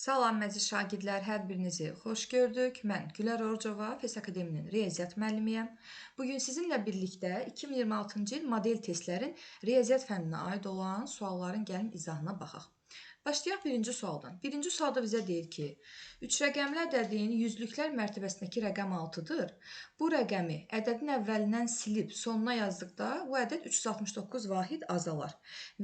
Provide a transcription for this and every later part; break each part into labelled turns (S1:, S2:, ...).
S1: Salam məziz şagirdlər, hər birinizi xoş gördük. Mən Gülər Orcova, FES Akademinin riyaziyyat müəllimiyəm. Bugün sizinlə birlikdə 2026-cı il model testlərin riyaziyyat fənninə aid olan sualların gəlin izahına baxaq. Başlayaq birinci sualdan. Birinci sualda bizə deyir ki, 3 rəqəmli ədədin yüzlüklər mərtəbəsindəki rəqəm 6-dır. Bu rəqəmi ədədin əvvəlindən silib sonuna yazdıqda bu ədəd 369 vahid azalar.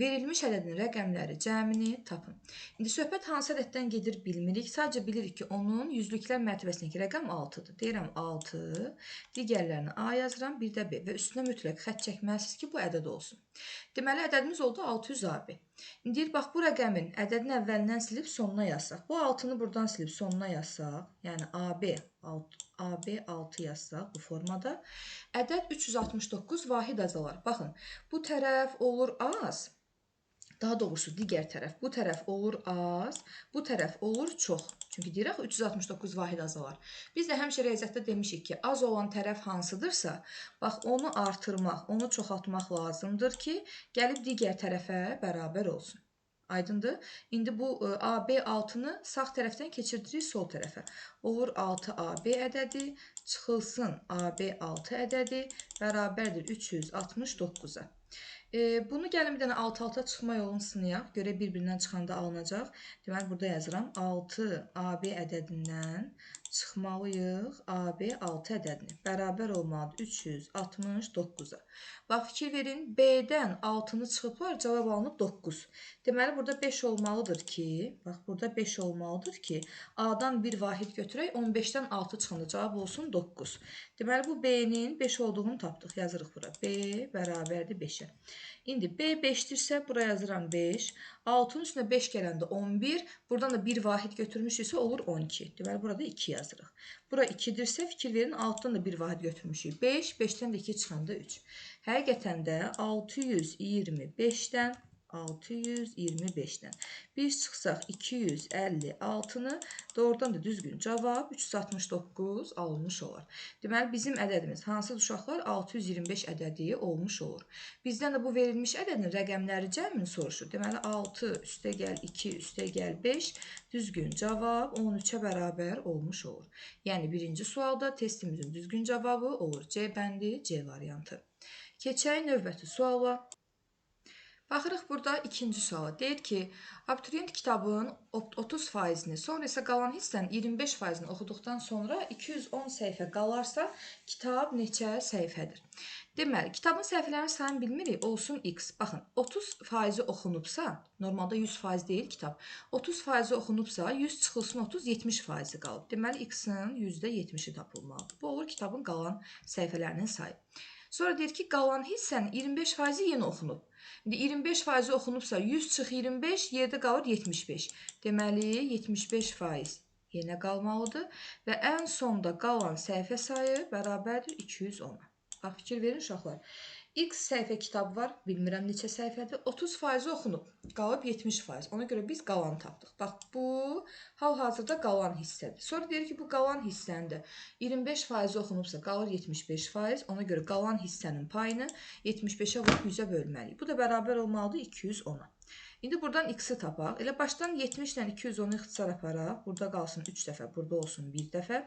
S1: Verilmiş ədədin rəqəmləri cəmini tapın. İndi söhbət hansı ədəddən gedir bilmirik. Sadəcə bilirik ki, onun yüzlüklər mərtəbəsindəki rəqəm 6-dır. Deyirəm 6, digərlərini A yazıram, bir də B və üstünə mütləq xətt çəkməlisiniz ki, bu ədəd olsun. Deməli, ədədimiz oldu 600 AB. İndi deyir, bax, bu rəqəmin ədədin əvvəlindən silib sonuna yazsaq. Bu 6-nı buradan silib sonuna yazsaq, yəni AB 6 yazsaq bu formada, ədəd 369 vahid azalar. Baxın, bu tərəf olur az. Daha doğrusu digər tərəf, bu tərəf olur az, bu tərəf olur çox. Çünki deyirək 369 vahid azalar. Biz də həmişə riyaziyyatda demişik ki, az olan tərəf hansıdırsa, bax onu artırmaq, onu çoxaltmaq lazımdır ki, gəlib digər tərəfə bərabər olsun. Aydındır? İndi bu AB 6-nı sağ tərəfdən keçirdirik sol tərəfə. Olur 6AB ədədi, çıxılsın AB 6 ədədi, bərabərdir 369-a. Bunu gəlin bir dənə alt-alta çıxma yolunu sınayaq. Görək bir-birindən çıxanda alınacaq. Deməli, burada yazıram. 6 AB ədədindən çıxmalıyıq AB 6 ədədini. Bərabər olmalıdır 369-a. Bax, fikir verin. B-dən 6-nı çıxıblar, cavab alınıb 9. Deməli, burada 5 olmalıdır ki, bax, burada 5 olmalıdır ki, A-dan bir vahid götürək, 15-dən 6 çıxanda cavab olsun 9. Deməli, bu B-nin 5 olduğunu tapdıq. Yazırıq bura. B bərabərdir 5-ə. İndi B 5-dirsə, buraya yazıram 5. 6-nın üstünə 5 gələndə 11. Buradan da bir vahid götürmüşüksə olur 12. Deməli, burada 2 yazırıq. Bura 2-dirsə, fikir verin, 6-dan da bir vahid götürmüşük. 5, 5-dən də 2 çıxanda 3. Həqiqətən də 625-dən biz çıxsaq 256-nı doğrudan da düzgün cavab 369 alınmış olar. Deməli, bizim ədədimiz hansıdır uşaqlar? 625 ədədi olmuş olur. Bizdən də bu verilmiş ədədin rəqəmləri cəmini soruşur. Deməli, 6 üstə gəl 2 üstə gəl 5 düzgün cavab 13-ə bərabər olmuş olur. Yəni, birinci sualda testimizin düzgün cavabı olur C bəndi, C variantı. Keçək növbəti suala. Baxırıq burada ikinci suala. Deyir ki, abituriyent kitabın 30%-ni, sonra isə qalan hissənin 25%-ni oxuduqdan sonra 210 səhifə qalarsa, kitab neçə səhifədir? Deməli, kitabın səhifələrinin sayını bilmirik, olsun x. Baxın, 30% oxunubsa, normalda 100% deyil kitab, 30% oxunubsa, 100 çıxılsın 30, 70% qalıb. Deməli, x-in %70-i tapılmalıdır. Bu olur kitabın qalan səhifələrinin sayı. Sonra deyir ki, qalan hissənin 25%-i yenə oxunub. İndi 25% oxunubsa 100 çıx 25, yerdə qalır 75. Deməli, 75% yenə qalmalıdır və ən sonda qalan səhifə sayı bərabərdir 210-a. Bax, fikir verin uşaqlar. X səhifə kitab var, bilmirəm neçə səhifədir. 30% oxunub, qalıb 70%. Ona görə biz qalanı tapdıq. Bax, bu hal-hazırda qalan hissədir. Sonra deyir ki, bu qalan hissəndə 25% oxunubsa qalır 75%. Ona görə qalan hissənin payını 75-ə vurub 100-ə bölməliyik. Bu da bərabər olmalıdır 210-a. İndi buradan x-i tapaq. Elə başdan 70 ilə 210-u ixtisar aparaq. Burada qalsın 3 dəfə, burada olsun 1 dəfə.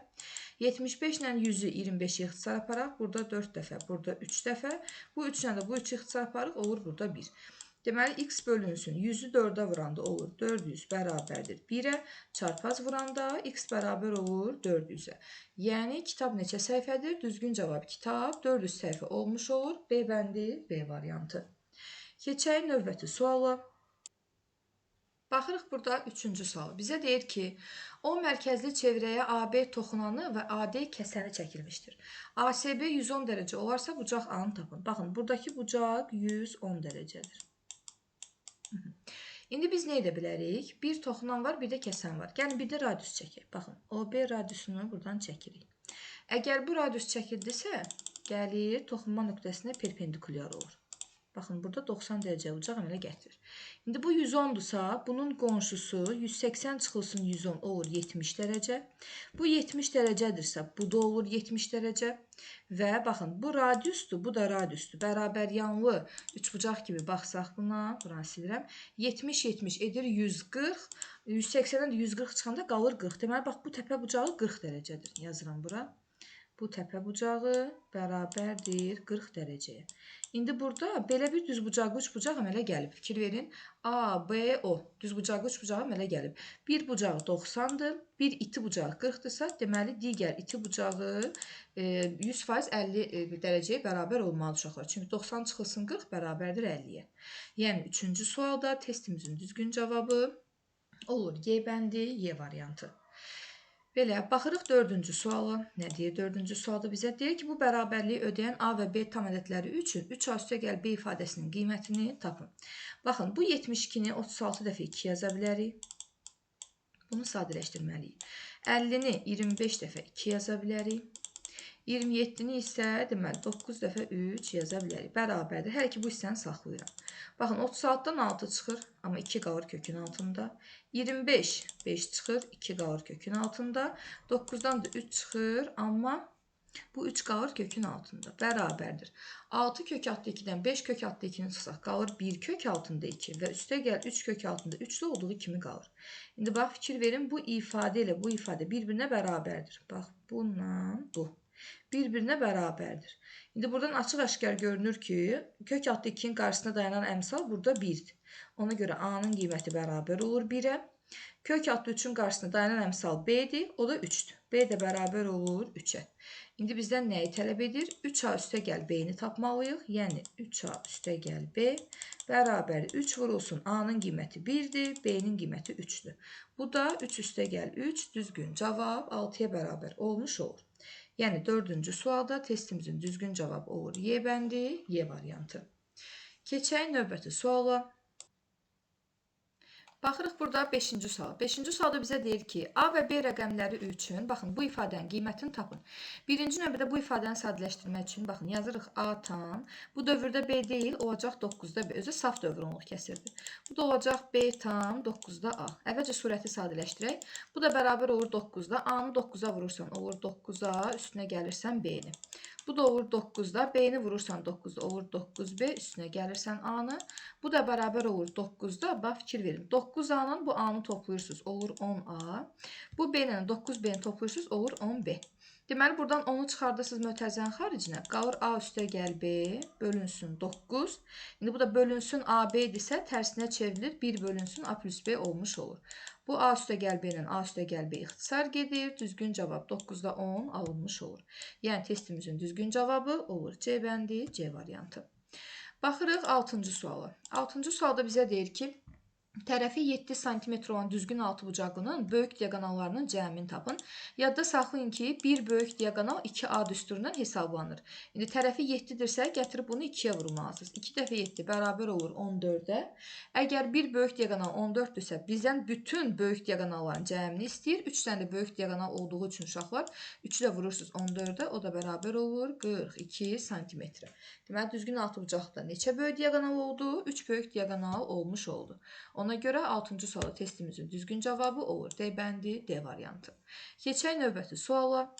S1: 75 ilə 100-ü 25-i ixtisar aparaq. Burada 4 dəfə, burada 3 dəfə. Bu 3 ilə də bu 3-ü ixtisar aparıq, olur burada 1. Deməli, x bölünsün. 100-ü 4-ə vuranda olur 400 bərabərdir 1-ə. Çarpaz vuranda x bərabər olur 400-ə. Yəni, kitab neçə səhifədir? Düzgün cavab kitab 400 səhifə olmuş olur. B bəndi, B variantı. Keçək növbəti suala. Baxırıq burada 3-cü sual. Bizə deyir ki, O mərkəzli çevrəyə AB toxunanı və AD kəsəni çəkilmişdir. ASB 110 dərəcə olarsa bucaq A-nı tapın. Baxın, buradakı bucaq 110 dərəcədir. İndi biz nə edə bilərik? Bir toxunan var, bir də kəsən var. Gəlin, bir də radius çəkək. Baxın, OB radiusunu buradan çəkirik. Əgər bu radius çəkildisə, gəlir toxunma nöqtəsinə perpendikulyar olur. Baxın, burada 90 dərəcə bucaq əmələ gətirir. İndi bu 110-dursa, bunun qonşusu 180 çıxılsın 110 olur 70 dərəcə. Bu 70 dərəcədirsə, bu da olur 70 dərəcə. Və baxın, bu radiusdur, bu da radiusdur. Bərabər yanlı üçbucaq kimi baxsaq buna, buranı silirəm. 70-70 edir 140. 180-dən də 140 çıxanda qalır 40. Deməli, bax, bu təpə bucağı 40 dərəcədir. Yazıram bura. Bu təpə bucağı bərabərdir 40 dərəcəyə. İndi burada belə bir düzbucaqlı üçbucaq əmələ gəlib. Fikir verin. A, B, O. Düzbucaqlı üçbucaq əmələ gəlib. Bir bucağı 90-dır. Bir iti bucağı 40-dırsa, deməli, digər iti bucağı 100% 50 dərəcəyə bərabər olmalı uşaqlar. Çünki 90 çıxılsın 40 bərabərdir 50-yə. Yəni, 3-cü sualda testimizin düzgün cavabı olur Y bəndi, Y variantı. Belə, baxırıq 4-cü suala. Nə deyir 4-cü sualda bizə? Deyir ki, bu bərabərliyi ödəyən A və B tam ədədləri üçün 3A üstəgəl B ifadəsinin qiymətini tapın. Baxın, bu 72-ni 36 dəfə 2 yaza bilərik. Bunu sadələşdirməliyik. 50-ni 25 dəfə 2 yaza bilərik. 27-ni isə deməli 9 dəfə 3 yaza bilərik. Bərabərdir. Hər iki bu hissəni saxlayıram. Baxın, 36-dan 6 çıxır, amma 2 qalır kökün altında. 25, 5 çıxır, 2 qalır kökün altında. 9-dan da 3 çıxır, amma bu 3 qalır kökün altında. Bərabərdir. 6 kök altında 2-dən 5 kök altında 2-ni çıxsaq, qalır 1 kök altında 2 və üstə gəl 3 kök altında 3 olduğu kimi qalır. İndi bax, fikir verin, bu ifadə ilə bu ifadə bir-birinə bərabərdir. Bax, bununla bu. Bir-birinə bərabərdir. İndi buradan açıq-aşkar görünür ki, kök altında 2-nin qarşısında dayanan əmsal burada 1-dir. Ona görə A-nın qiyməti bərabər olur 1-ə. Kök altında 3-ün qarşısında dayanan əmsal B-dir, o da 3-dür. B də bərabər olur 3-ə. İndi bizdən nəyi tələb edir? 3A üstəgəl B-ni tapmalıyıq. Yəni, 3A üstəgəl B bərabər 3 vurulsun. A-nın qiyməti 1-dir, B-nin qiyməti 3-dür. Bu da 3 üstəgəl 3 düzgün cavab 6-ya bərabər olmuş olur. Yəni, 4-cü sualda testimizin düzgün cavabı olur Y bəndi, Y variantı. Keçək növbəti suala. Baxırıq burada 5-ci sual. 5-ci sualda bizə deyir ki, A və B rəqəmləri üçün, baxın, bu ifadənin qiymətini tapın. Birinci növbədə bu ifadəni sadələşdirmək üçün, baxın, yazırıq A tam. Bu dövrdə B deyil, olacaq 9-da B. Özü saf dövrünlük kəsirdir. Bu da olacaq B tam 9-da A. Əvvəlcə surəti sadələşdirək. Bu da bərabər olur 9-da. A-nı 9-a vurursan, olur 9-a, üstünə gəlirsən B-ni. Bu da olur 9-da. B-ni vurursan 9-da, olur 9B, üstünə gəlirsən A-nı. Bu da bərabər olur 9-da. Bax, fikir verin. 9A-nın bu A-nı toplayırsınız, olur 10A. Bu B-lə 9B-ni toplayırsınız, olur 10B. Deməli, buradan 10-u çıxardırsınız mötərizənin xaricinə. Qalır A üstəgəl B, bölünsün 9. İndi bu da bölünsün AB-dirsə, tərsinə çevrilir. 1 bölünsün A plus B olmuş olur. Bu A üstəgəl B ilə A üstəgəl B ixtisar gedir. Düzgün cavab 9-da 10 alınmış olur. Yəni, testimizin düzgün cavabı olur C bəndi, C variantı. Baxırıq 6-cı suala. 6-cı sualda bizə deyir ki, tərəfi 7 sm olan düzgün altıbucaqlının böyük diaqonallarının cəmini tapın. Yadda saxlayın ki, bir böyük diaqonal 2A düsturundan hesablanır. İndi tərəfi 7-dirsə, gətirib bunu 2-yə vurmalısınız. 2 dəfə 7 bərabər olur 14-ə. Əgər bir böyük diaqonal 14-dürsə, bizdən bütün böyük diaqonalların cəmini istəyir. 3 dənə də böyük diaqonal olduğu üçün uşaqlar 3 ilə vurursunuz 14-ə, o da bərabər olur 42 sm. Deməli, düzgün altıbucaqda neçə böyük diaqonal oldu? 3 böyük diaqonal olmuş oldu. Ona görə 6-cı suala testimizin düzgün cavabı olur D bəndi, D variantı. Keçək növbəti suala.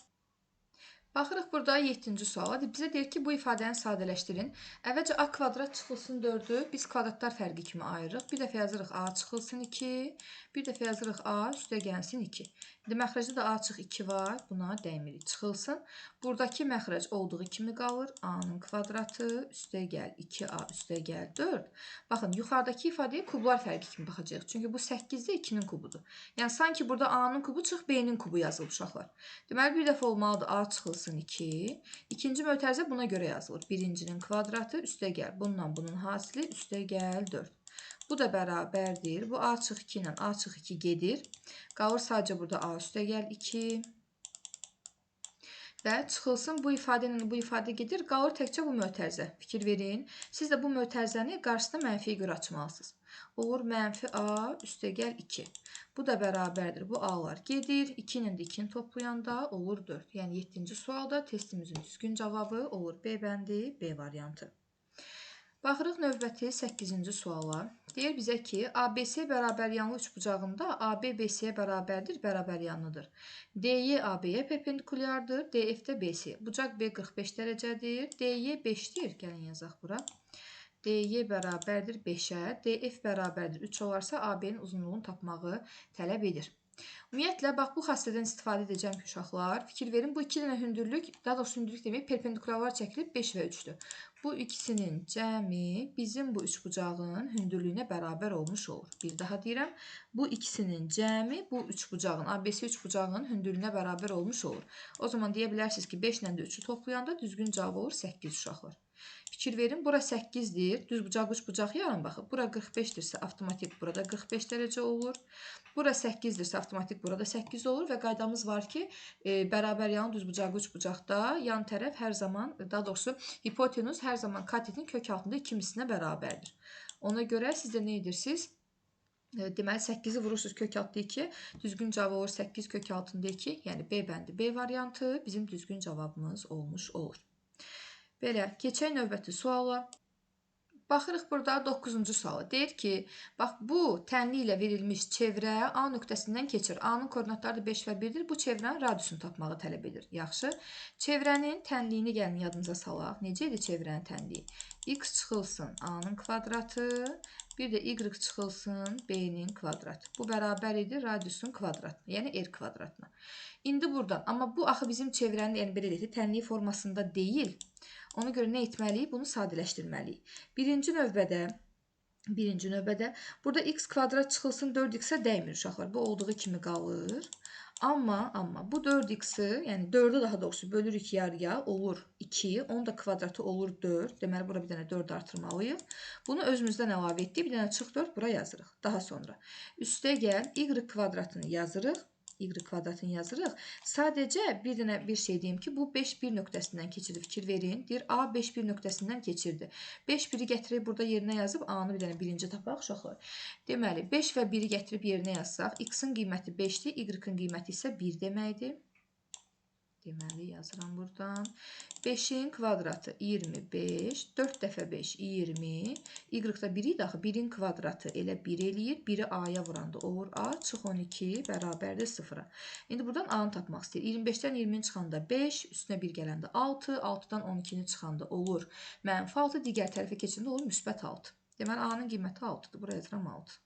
S1: Baxırıq burada 7-ci suala. Bizə deyir ki, bu ifadəni sadələşdirin. Əvvəlcə A kvadrat çıxılsın 4-ü biz kvadratlar fərqi kimi ayırırıq. Bir dəfə yazırıq A çıxılsın 2, bir dəfə yazırıq A üstə gəlsin 2. İndi məxrəcdə də A çıx 2 var, buna dəymirik. Çıxılsın. Buradakı məxrəc olduğu kimi qalır. A-nın kvadratı üstə gəl 2A üstə gəl 4. Baxın, yuxarıdakı ifadəyə kublar fərqi kimi baxacaq. Çünki bu 8-də 2-nin kubudur. Yəni, sanki burada A-nın kubu çıx, B-nin kubu yazılıb uşaqlar. Deməli, bir dəfə olmalıdır A çıxılsın 2. İkinci mötərizə buna görə yazılır. Birincinin kvadratı üstə gəl. Bununla bunun hasili üstə gəl 4. Bu da bərabərdir. Bu A çıx 2 ilə A çıx 2 gedir. Qalır sadəcə burada A üstə gəl 2. Və çıxılsın bu ifadə ilə bu ifadə gedir. Qalır təkcə bu mötərizə. Fikir verin. Siz də bu mötərizəni qarşısında mənfiyə görə açmalısınız. Olur mənfi A üstə gəl 2. Bu da bərabərdir. Bu A-lar gedir. 2 ilə də 2-ni toplayanda olur 4. Yəni 7-ci sualda testimizin düzgün cavabı olur B bəndi, B variantı. Baxırıq növbəti 8-ci suala. Deyir bizə ki, ABC bərabər yanlı üçbucağında AB BC-yə bərabərdir, bərabər yanlıdır. DY AB-yə perpendikulyardır, DF də BC. Bucaq B 45 dərəcədir, DY 5-dir. Gəlin yazaq bura. DY bərabərdir 5-ə, DF bərabərdir 3 olarsa AB-nin uzunluğunu tapmağı tələb edir. Ümumiyyətlə, bax, bu xassədən istifadə edəcəm ki, uşaqlar. Fikir verin, bu iki dənə hündürlük, daha doğrusu hündürlük demək, perpendikular çəkilib 5 və 3-dür. Bu ikisinin cəmi bizim bu üçbucağın hündürlüyünə bərabər olmuş olur. Bir daha deyirəm, bu ikisinin cəmi bu üçbucağın, ABC üçbucağının hündürlüyünə bərabər olmuş olur. O zaman deyə bilərsiniz ki, 5 ilə də 3-ü toplayanda düzgün cavab olur 8 uşaqlar. Fikir verin, bura 8-dir. Düzbucaq üçbucaq yarım baxıb. Bura 45-dirsə, avtomatik burada 45 dərəcə olur. Bura 8-dirsə, avtomatik burada 8 olur və qaydamız var ki, bərabər yan düzbucaq üçbucaqda yan tərəf hər zaman, daha doğrusu hipotenuz hər zaman katetin kök altında ikimisinə bərabərdir. Ona görə siz də nə edirsiniz? Deməli, 8-i vurursunuz kök altında 2, düzgün cavab olur 8 kök altında 2, yəni B bəndi B variantı bizim düzgün cavabımız olmuş olur. Belə, keçək növbəti suala. Baxırıq burada 9-cu suala. Deyir ki, bax, bu tənli ilə verilmiş çevrə A nöqtəsindən keçir. A-nın koordinatları da 5 və 1-dir. Bu çevrənin radiusunu tapmağı tələb edir. Yaxşı. Çevrənin tənliyini gəlin yadınıza salaq. Necə idi çevrənin tənliyi? X çıxılsın A-nın kvadratı, bir də Y çıxılsın B-nin kvadratı. Bu bərabər idi radiusun kvadratına, yəni R kvadratına. İndi buradan, amma bu axı bizim çevrənin, yəni belə deyək, tənliyi formasında deyil. Ona görə nə etməliyik? Bunu sadələşdirməliyik. Birinci növbədə burada x kvadrat çıxılsın 4x-ə dəymir uşaqlar. Bu olduğu kimi qalır. Amma bu 4x-i, yəni 4-ü daha doğrusu bölürük yarıya, olur 2. Onun da kvadratı olur 4. Deməli, bura bir dənə 4 artırmalıyıq. Bunu özümüzdən əlavə etdik. Bir dənə çıx 4 bura yazırıq. Daha sonra üstə gəl y kvadratını yazırıq. Y kvadratını yazırıq. Sadəcə bir dənə bir şey deyim ki, bu 5 1 nöqtəsindən keçirdi. Fikir verin. Deyir A 5 1 nöqtəsindən keçirdi. 5 1-i gətirib burada yerinə yazıb A-nı bir dənə birinci tapaq uşaqlar. Deməli, 5 və 1-i gətirib yerinə yazsaq, X-in qiyməti 5-dir, Y-in qiyməti isə 1 deməkdir. Deməli, yazıram buradan. 5-in kvadratı 25, 4 dəfə 5, 20. Y-da 1 idi axı, 1-in kvadratı elə 1 eləyir. 1-i A-ya vuranda olur A, çıx 12, bərabərdir 0-a. İndi buradan A-nı tapmaq istəyir. 25-dən 20-ni çıxanda 5, üstünə 1 gələndə 6, 6-dan 12-ni çıxanda olur -6, digər tərəfə keçəndə olur müsbət 6. Deməli, A-nın qiyməti 6-dır. Buraya yazıram 6.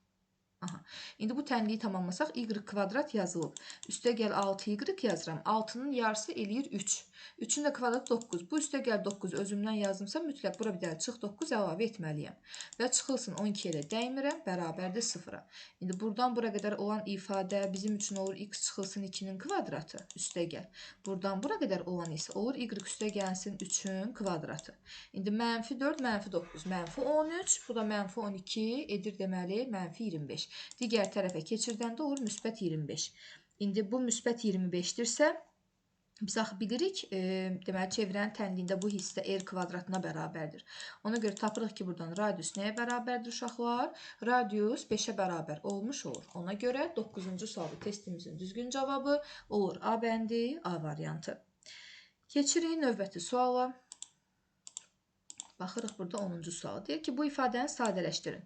S1: Aha. İndi bu tənliyi tamamlasaq, y kvadrat yazılıb. Üstə gəl 6y yazıram. 6-nın yarısı eləyir 3. 3-ün də kvadratı 9. Bu üstə gəl 9 özümdən yazımsa, mütləq bura bir dənə çıx 9 əlavə etməliyəm. Və çıxılsın 12-yə də dəymirəm, bərabərdir 0-a. İndi buradan bura qədər olan ifadə bizim üçün olur x çıxılsın 2-nin kvadratı. Üstə gəl. Buradan bura qədər olan isə olur y üstə gəlsin 3-ün kvadratı. İndi -4, -9, -13, bu da -12 edir deməli -25. Digər tərəfə keçirdəndə olur müsbət 25. İndi bu müsbət 25-dirsə, biz axı bilirik, deməli, çevrənin tənliyində bu hissə R kvadratına bərabərdir. Ona görə tapırıq ki, buradan radius nəyə bərabərdir uşaqlar? Radius 5-ə bərabər olmuş olur. Ona görə 9-cu sualı testimizin düzgün cavabı olur A bəndi, A variantı. Keçirik növbəti suala. Baxırıq burada 10-cu sual. Deyir ki, bu ifadəni sadələşdirin.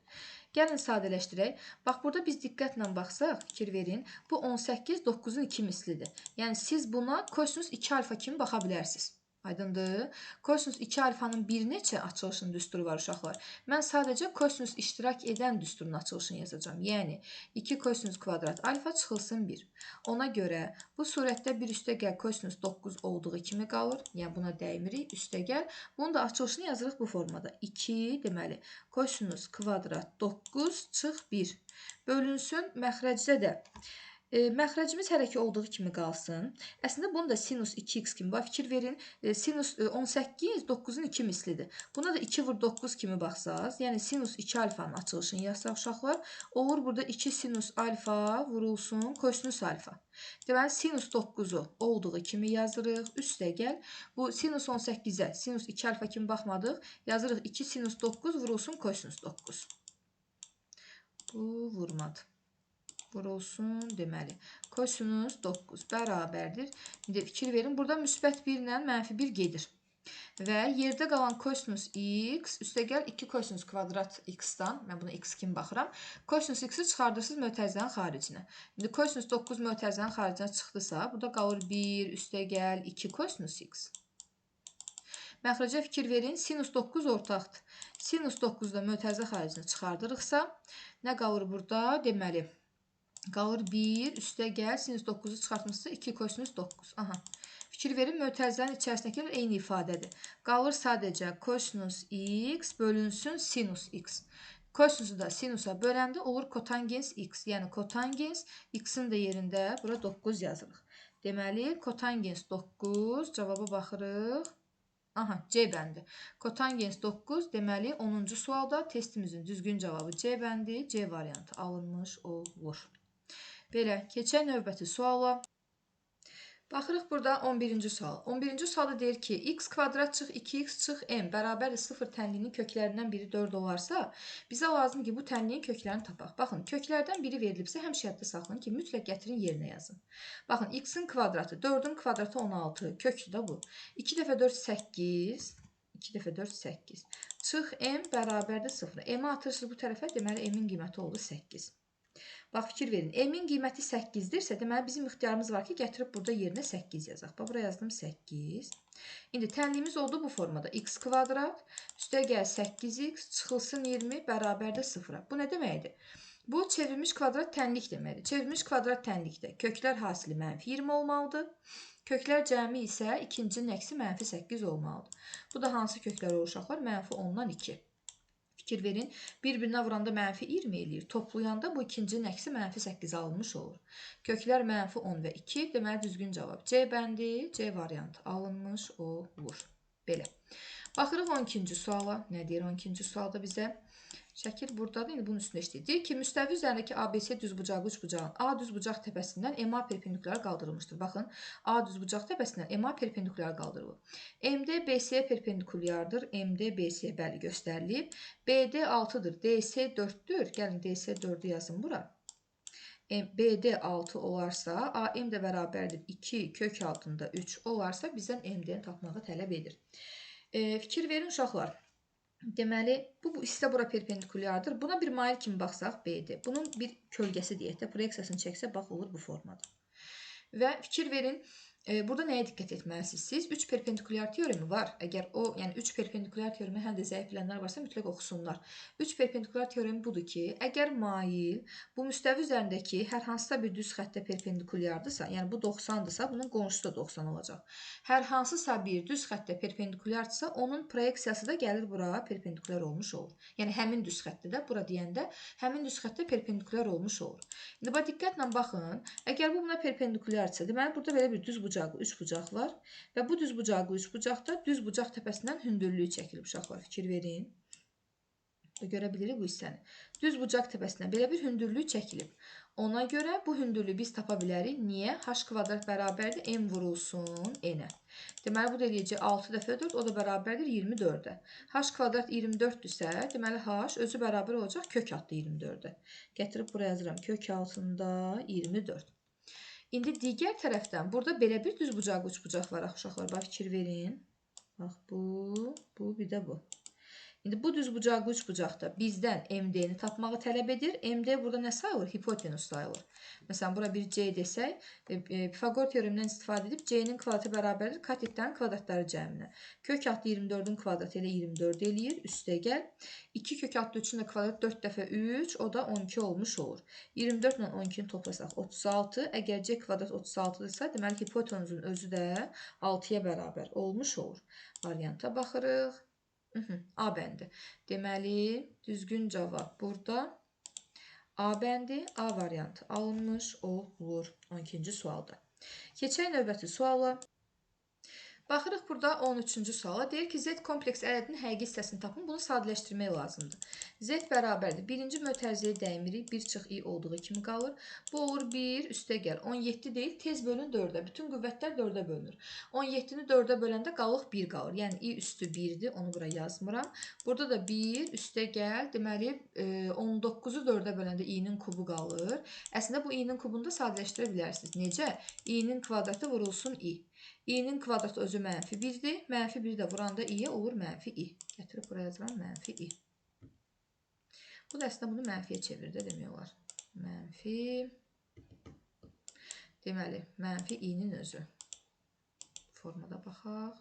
S1: Gəlin sadələşdirək. Bax, burada biz diqqətlə baxsaq, fikir verin. Bu 18, 9-un 2 mislidir. Yəni, siz buna kosinus 2 alfa kimi baxa bilərsiniz. Aydındır. Kosinus 2 alfanın bir neçə açılışının düsturu var uşaqlar. Mən sadəcə kosinus iştirak edən düsturun açılışını yazacağım. Yəni, 2 kosinus kvadrat alfa çıxılsın 1. Ona görə bu surətdə bir üstə gəl kosinus 9 olduğu kimi qalır. Yəni, buna dəymirik. Üstə gəl. Bunun da açılışını yazırıq bu formada. 2, deməli, kosinus kvadrat 9 çıx 1. Bölünsün məxrəcdə də. Məxrəcimiz hələ ki olduğu kimi qalsın. Əslində bunu da sinus 2x kimi var. Fikir verin, sinus 18 9-un 2 mislidir. Buna da 2 vur 9 kimi baxsaq, yəni sinus 2 alfanın açılışını yazsaq uşaqlar, olur burada 2 sinus alfa vurulsun kosinus alfa. Deməli, sinus 9-u olduğu kimi yazırıq. Üstə gəl. Bu sinus 18-ə sinus 2 alfa kimi baxmadıq. Yazırıq 2 sinus 9 vurulsun kosinus 9. Bu vurmadı. Vurulsun, deməli, kosinus 9 bərabərdir. İndi fikir verin, burada müsbət 1 ilə -1 gedir. Və yerdə qalan kosinus x, üstə gəl 2 kosinus kvadrat x-dan, mən buna x kimi baxıram, kosinus x-i çıxardırsınız mötərizənin xaricinə. İndi kosinus 9 mötərizənin xaricinə çıxdısa, burada qalır 1, üstə gəl 2 kosinus x. Məxrəcə fikir verin. Sinus 9 ortaqdır. Sinus 9-da mötərizə xaricini çıxardırıqsa, nə qalır burada? Deməli, qalır 1 üstə gəl. Sinus 9-u çıxartmışsa 2 kosinus 9. Aha. Fikir verin, mötərizənin içərisindəkilər eyni ifadədir. Qalır sadəcə kosinus x bölünsün sinus x. Kosinusu da sinusa böləndə olur kotangens x. Yəni kotangens x-in də yerində bura 9 yazırıq. Deməli, kotangens 9, cavaba baxırıq. Aha, C bəndi. Kotangens 9, deməli 10-cu sualda testimizin düzgün cavabı C bəndi, C variantı alınmış olur. Belə, keçək növbəti suala. Baxırıq burada 11-ci sual. 11-ci sualda deyir ki, x kvadrat çıx 2x çıx m bərabərdir 0 tənliyinin köklərindən biri 4 olarsa, bizə lazım ki, bu tənliyin köklərini tapaq. Baxın, köklərdən biri verilibsə, həmişə yadda saxlayın ki, mütləq gətirin yerinə yazın. Baxın, x-in kvadratı, 4-ün kvadratı 16, kökdür da bu. 2 dəfə 4 8, 2 dəfə 4 8. Çıx m bərabərdir 0. M-i atırsınız bu tərəfə, deməli m-in qiyməti oldu 8. Bax, fikir verin. M-in qiyməti 8-dirsə, deməli bizim ixtiyarımız var ki, gətirib burada yerinə 8 yazaq. Bax, buraya yazdım 8. İndi tənliyimiz oldu bu formada. X kvadrat üstə gəl 8x çıxılsın 20 bərabərdir 0-a. Bu nə deməkdir? Bu, çevrilmiş kvadrat tənlik deməkdir. Çevrilmiş kvadrat tənlikdə köklər hasili mənfi 20 olmalıdır. Köklər cəmi isə ikincinin əksi mənfi 8 olmalıdır. Bu da hansı köklər olur uşaqlar? Mənfi 10-dan 2. Fikir verin, bir-birinə vuranda mənfi 20 eləyir. Toplayanda bu ikincinin əksi mənfi 8 alınmış olur. Köklər mənfi 10 və 2, deməli düzgün cavab C bəndi, C variantı alınmış olur. Belə. Baxırıq 12-ci suala. Nə deyir 12-ci sualda bizə? Şəkil buradadır, indi bunun üstündə işləyir. Deyir ki, müstəvi üzərindəki ABC düzbucaqlı üçbucağın A düzbucaq təpəsindən MA perpendikulyar qaldırılmışdır. Baxın, A düzbucaq təpəsindən MA perpendikulyar qaldırılır. MD BC-yə perpendikulyardır. MD BC-yə bəli göstərilib. BD 6-dır, DC 4-dür. Gəlin DC 4-ü yazın bura. BD 6 olarsa, AM də bərabərdir 2 kök altında 3 olarsa bizdən MD-ni tapmağı tələb edir. Fikir verin uşaqlar. Deməli, bu hissə bura perpendikulyardır. Buna bir mail kimi baxsaq, BD. Bunun bir kölgəsi deyək də, proyeksiyasını çəksə, bax, olur bu formada. Və fikir verin, burada nəyə diqqət etməlisiniz? Siz 3 perpendikulyar teoremi var. Əgər o, yəni 3 perpendikulyar teoremi hələ də zəif bilənlər varsa, mütləq oxusunlar. 3 perpendikulyar teoremi budur ki, əgər mail bu müstəvi üzərindəki hər hansısa bir düz xəttə perpendikulyardırsa, yəni bu 90-dırsa, bunun qonşusu da 90 olacaq. Hər hansısa bir düz xəttə perpendikulyardırsa, onun proyeksiyası da gəlir bura perpendikulyar olmuş olur. Yəni həmin düz xəttdə də, bura deyəndə, həmin düz xəttə perpendikulyar olmuş olur. İndi bax, diqqətlə baxın, əgər bu buna perpendikulyardırsa, deməli, burada belə bir düz bucaqlı üçbucaq var və bu düz bucaqlı üçbucaqda düz bucaq təpəsindən hündürlüyü çəkilib uşaqlar, fikir verin. Görə bilirik bu hissəni. Düz bucaq təpəsindən belə bir hündürlük çəkilib. Ona görə bu hündürlüyü biz tapa bilərik. Niyə? H kvadrat bərabərdir, M vurulsun N-ə. Deməli, bu da eləyəcək 6 dəfə 4, o da bərabərdir 24-ə. H kvadrat 24-dürsə, deməli, H özü bərabər olacaq kök altında 24-ə. Gətirib buraya yazıram, kök altında 24. İndi digər tərəfdən burada belə bir düz bucaqlı üçbucaq var, uşaqlar. Bax, fikir verin. Bax, bu, bir də bu. İndi bu düz bucaqlı üçbucaqda bizdən MD-ni tapmağı tələb edir. MD burada nə sayılır? Hipotenus sayılır. Məsələn, bura bir C desək, Pifagor teoremindən istifadə edib C-nin kvadratı bərabərdir katetlərin kvadratları cəminə. Kök altı 24-ün kvadratı elə 24 eləyir. Üstə gəl. 2 kök altı 3-ün də kvadratı 4 dəfə 3, o da 12 olmuş olur. 24 ilə 12-ni toplasaq 36. Əgər C kvadrat 36-dırsa, deməli hipotenusun özü də 6-ya bərabər olmuş olur. Varianta baxırıq. A bəndi. Deməli, düzgün cavab burada A bəndi, A variantı alınmış olur 12-ci sualda. Keçək növbəti suala. Baxırıq burada 13-cü suala. Deyir ki, Z kompleks ədədinin həqiqi hissəsini tapın. Bunu sadələşdirmək lazımdır. Z bərabərdir. Birinci mötərizəyə dəymirik. 1 çıx i olduğu kimi qalır. Bu olur 1 üstə gəl. 17 deyil, tez bölün 4-ə. Bütün qüvvətlər 4-ə bölünür. 17-ni 4-ə böləndə qalıq 1 qalır. Yəni i üstü 1-dir. Onu bura yazmıram. Burada da 1 üstə gəl. Deməli, 19-u 4-ə böləndə i-nin kubu qalır. Əslində bu i-nin kubunu da sadələşdirə bilərsiniz. Necə? I-nin kvadratı vurulsun i. I-nin kvadratı özü mənfi 1-dir. Mənfi 1 də vuranda i-yə olur mənfi i. Gətirib buraya yazıram mənfi i. Bu da əslində bunu mənfiyə çevirdə demək olar. Mənfi. Deməli, mənfi i-nin özü. Formada baxaq.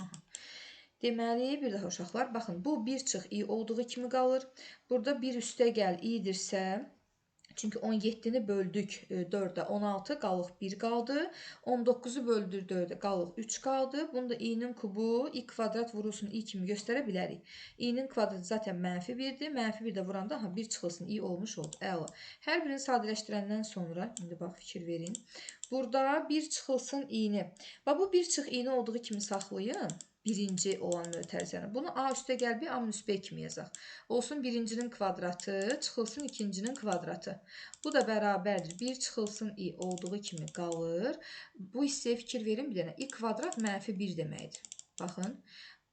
S1: Aha. Deməli, bir daha uşaqlar, baxın, bu 1 çıx i olduğu kimi qalır. Burada 1 üstə gəl i'dirsə, çünki 17-ni böldük 4-ə, 16 qalıq 1 qaldı. 19-u böldür 4-ə, qalıq 3 qaldı. Bunu da i'nin kubu, i kvadrat vurulsun i kimi göstərə bilərik. i'nin kvadratı zaten -1-dir. -1 də vuranda 1 çıxılsın i olmuş oldu. Əla. Hər birini sadələşdirəndən sonra, indi bax fikir verin. Burada 1 çıxılsın i'ni. Bax bu 1 çıx i'ni olduğu kimi saxlayın. Birinci olan mötərizəni. Bunu a üstə gəl b, a minus b kimi yazaq. Olsun birincinin kvadratı, çıxılsın ikincinin kvadratı. Bu da bərabərdir. 1 çıxılsın i olduğu kimi qalır. Bu hissəyə fikir verin bir dənə. i kvadrat -1 deməkdir. Baxın.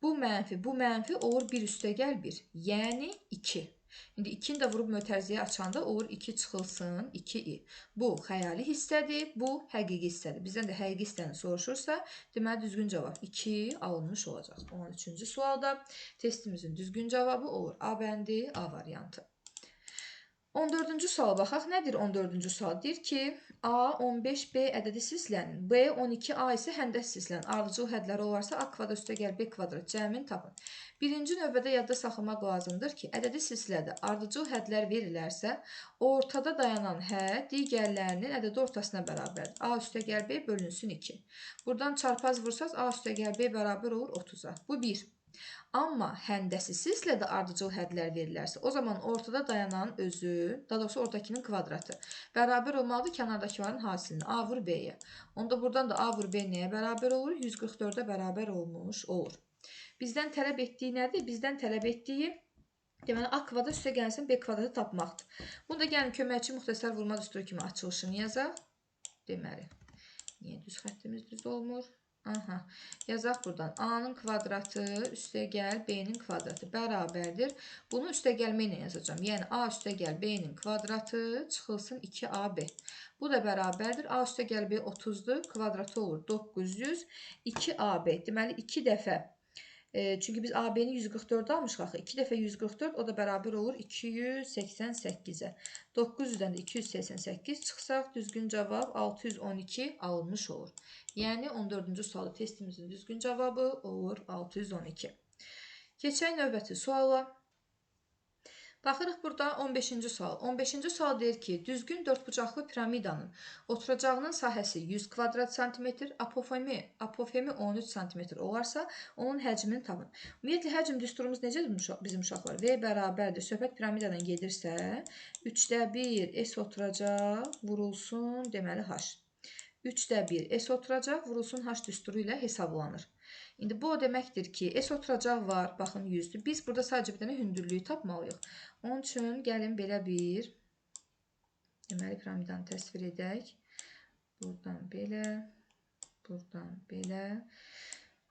S1: Bu mənfi olur 1 üstə gəl 1. Yəni 2. İndi 2-ni də vurub mötərizəyə açanda olur 2 çıxılsın 2i. Bu xəyali hissədir, bu həqiqi hissədir. Bizdən də həqiqi hissəni soruşursa, deməli düzgün cavab 2 alınmış olacaq. 13-cü sualda testimizin düzgün cavabı olur A bəndi, A variantı. 14-cü suala baxaq. Nədir 14-cü sual? Deyir ki, A 15B ədədi silsilənir. B 12A isə həndəs silsilənir. Ardıcıl hədləri olarsa A kvadrat üstə gəl B kvadrat cəmini tapın. Birinci növbədə yadda saxlamaq lazımdır ki, ədədi silsilədə ardıcıl hədlər verilərsə, ortada dayanan hədd digərlərinin ədədi ortasına bərabərdir. A üstə gəl B bölünsün 2. Buradan çarpaz vursaz A üstə gəl B bərabər olur 30-a. Bu 1. Amma həndəsi silsilədə ardıcıl hədlər verilərsə, o zaman ortada dayanan özü, daha doğrusu oradakının kvadratı bərabər olmalıdır kənardakıların hasilini. A vur B-yə. Onda buradan da A vur B nəyə bərabər olur? 144-ə bərabər olmuş olur. Bizdən tələb etdiyi nədir? Bizdən tələb etdiyi deməli, A kvadrat üstə gəlsin B kvadratı tapmaqdır. Bunu da gəlin köməkçi müxtəsər vurma düsturu kimi açılışını yazaq. Deməli, niyə düz xəttimiz düz olmur? Aha, yazaq buradan. A-nın kvadratı üstə gəl B-nin kvadratı bərabərdir. Bunu üstə gəlmə ilə yazacağım. Yəni A üstə gəl B-nin kvadratı çıxılsın 2AB. Bu da bərabərdir. A üstə gəl B 30-dur. Kvadratı olur 900. 2AB. Deməli 2 dəfə. Çünki biz AB-ni 144 almışıq axı. 2 dəfə 144 o da bərabər olur 288-ə. 900-dən də 288 çıxsaq düzgün cavab 612 alınmış olur. Yəni 14-cü sualı testimizin düzgün cavabı olur 612. Keçək növbəti suala. Baxırıq burada 15-ci sual. 15-ci sual deyir ki, düzgün dördbucaqlı piramidanın oturacağının sahəsi 100 kvadrat santimetr, apofemi 13 santimetr olarsa, onun həcmini tapın. Ümumiyyətlə, həcm düsturumuz necədir bizim uşaqlar? V bərabərdir. Söhbət piramidadan gedirsə, 3də 1 S oturacaq, vurulsun, deməli H. 3də 1 S oturacaq, vurulsun H düsturu ilə hesablanır. İndi bu o deməkdir ki, S oturacaq var, baxın 100-dür. Biz burada sadəcə bir dənə hündürlüyü tapmalıyıq. Onun üçün gəlin belə bir deməli piramidanı təsvir edək. Buradan belə, buradan belə,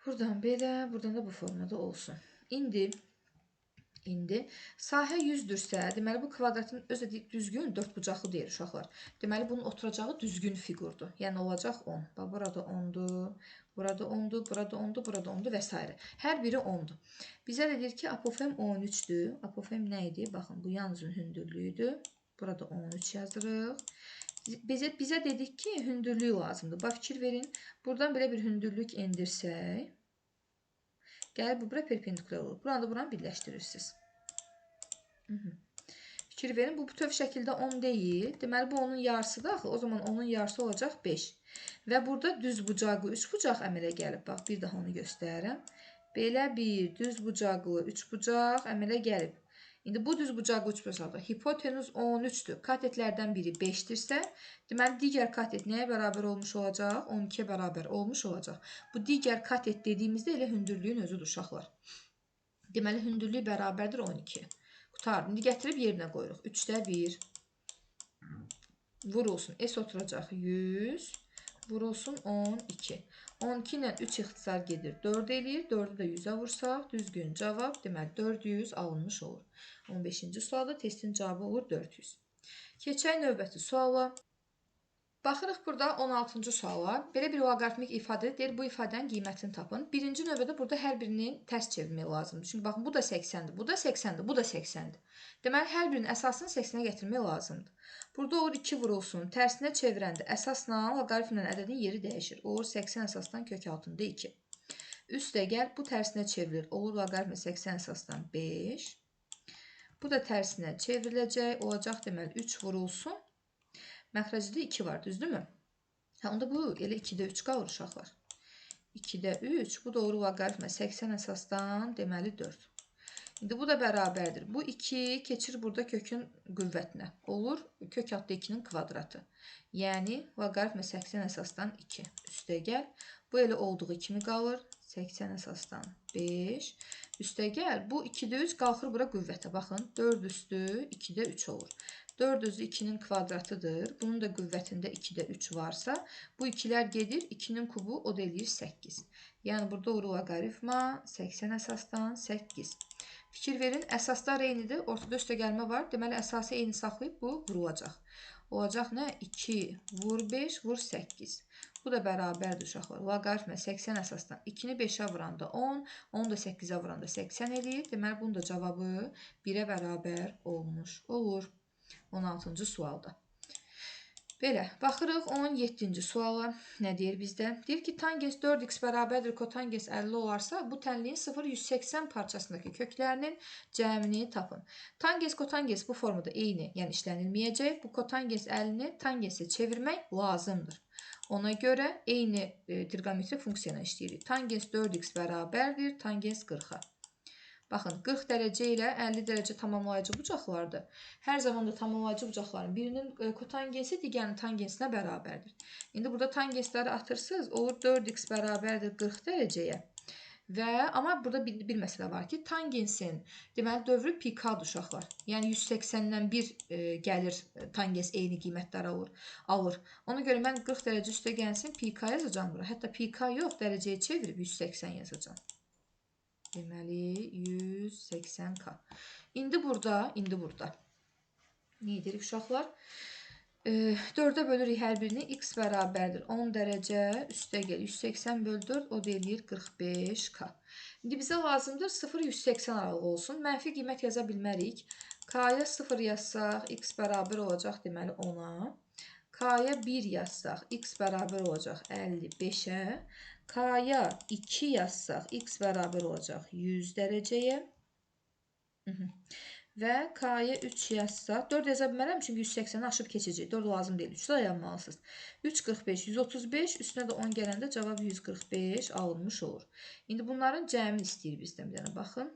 S1: buradan belə, buradan da bu formada olsun. İndi sahə 100-dürsə, deməli bu kvadratın özü düzgün dördbucaqlı deyir uşaqlar. Deməli bunun oturacağı düzgün fiqurdur. Yəni olacaq 10. Bax burada 10-dur, burada 10-dur, burada 10-dur, burada 10-dur və s. Hər biri 10-dur. Bizə də deyir ki, apofem 13-dür. Apofem nə idi? Baxın, bu yanızın hündürlüyüdür. Burada 13 yazırıq. Bizə dedik ki, hündürlüyü lazımdır. Bax, fikir verin. Buradan belə bir hündürlük endirsək, gəlir bu bura perpendikular olur. Buranı da buranı birləşdirirsiniz. Fikir verin, bu bütöv şəkildə 10 deyil. Deməli, bu onun yarısıdır axı. O zaman onun yarısı olacaq 5. Və burada düz bucaqlı 3 bucaq əmələ gəlib. Bax, bir daha onu göstərirəm. Belə bir düz bucaqlı 3 bucaq əmələ gəlib. İndi bu düz bucaqlı 3 bucaqda hipotenuz 13-dür. Katetlərdən biri 5-dirsə, deməli, digər katet nəyə bərabər olmuş olacaq? 12-yə bərabər olmuş olacaq. Bu digər katet dediyimizdə elə hündürlüyün özüdür uşaqlar. Deməli, hündürlük bərabərdir 12. Qutardı. İndi gətirib yerinə qoyuruq. 3də 1 vurulsun. S oturacaq 100, vurulsun 12. 12 ilə 3 ixtisar gedir. 4 eləyir. 4-ü də 100-ə vursaq, düzgün cavab, deməli 400 alınmış olur. 15-ci sualda testin cavabı olur 400. Keçək növbəti suala. Baxırıq burada 16-cı suala. Belə bir loqaritmik ifadə deyir, bu ifadənin qiymətini tapın. Birinci növbədə burada hər birinin tərs çevirmək lazımdır. Çünki baxın, bu da 80-dir, bu da 80-dir, bu da 80-dir. Deməli, hər birinin əsasını 80-ə gətirmək lazımdır. Burada olur 2 vurulsun. Tərsinə çevirəndə əsasla loqaritmlə ədədin yeri dəyişir. Olur 80 əsasdan kök altında 2. Üstə gəl, bu tərsinə çevrilir. Olur loqaritm 80 əsasdan 5. Bu da tərsinə çevriləcək. Olacaq deməli 3 vurulsun. Məxrəcdə 2 var, düzdürmü? Onda bu elə 2-də 3 qalır uşaqlar. 2-də 3, bu doğru loqaritmə 80 əsasdan deməli 4. İndi bu da bərabərdir. Bu 2 keçir burada kökün qüvvətinə. Olur kök altda 2-nin kvadratı. Yəni loqaritmə 80 əsasdan 2. Üstə gəl. Bu elə olduğu kimi qalır. 80 əsasdan 5. Üstə gəl. Bu 2-də 3 qalxır bura qüvvətə. Baxın 4 üstü 2-də 3 olur. 4 özü 2-nin kvadratıdır. Bunun da qüvvətində 2-də 3 varsa, bu 2-lər gedir. 2-nin kubu o da eləyir 8. Yəni burada olur loqaritma 80 əsasdan 8. Fikir verin, əsaslar eynidir. Ortada üstə gəlmə var. Deməli, əsası eyni saxlayıb bu vurulacaq. Olacaq nə? 2 vur 5 vur 8. Bu da bərabərdir uşaqlar. Loqaritmə 80 əsasdan 2-ni 5-ə vuranda 10, 10 da 8-ə vuranda 80 eləyir. Deməli, bunun da cavabı 1-ə bərabər olmuş olur. 16-cı sualda. Belə, baxırıq 17-ci suala. Nə deyir bizdə? Deyir ki, tangens 4x bərabərdir kotangens 50 olarsa, bu tənliyin 0-180 parçasındakı köklərinin cəmini tapın. Tangens kotangens bu formada eyni, yəni işlənilməyəcək. Bu kotangens 50-ni tangensə çevirmək lazımdır. Ona görə eyni trigonometri funksiya ilə işləyirik. Tangens 4x bərabərdir tangens 40-a. Baxın, 40 dərəcə ilə 50 dərəcə tamamlayıcı bucaqlardır. Hər zaman da tamamlayıcı bucaqların birinin kotangensi digərinin tangensinə bərabərdir. İndi burada tangensləri atırsınız, olur 4x bərabərdir 40 dərəcəyə. Amma burada bir məsələ var ki, tangensin deməli dövrü pikadır uşaqlar. Yəni 180-dən 1 gəlir tangens eyni qiymətlər alır. Ona görə mən 40 dərəcə üstə gəlsin pika yazacağım bura. Hətta pika yox, dərəcəyə çevirib 180 yazacağım. Deməli 180k. İndi burada nə edirik uşaqlar? 4-ə bölürük hər birini. X bərabərdir 10 dərəcə üstə gəl. 180 böl 4 o da eləyir 45k. İndi bizə lazımdır 0-180 aralığı olsun. Mənfi qiymət yaza bilmərik. K-ya 0 yazsaq x bərabər olacaq deməli 10-a. K-ya 1 yazsaq x bərabər olacaq 55-ə. K-ya 2 yazsaq x bərabər olacaq 100 dərəcəyə. Və K-ya 3 yazsaq, 4 yaza bilmərəm çünki 180-i aşıb keçəcək. 4 lazım deyil, 3-də dayanmalısınız. 3, 45, 135, üstünə də 10 gələndə cavab 145 alınmış olur. İndi bunların cəmini istəyir bizdən bir dənə, baxın.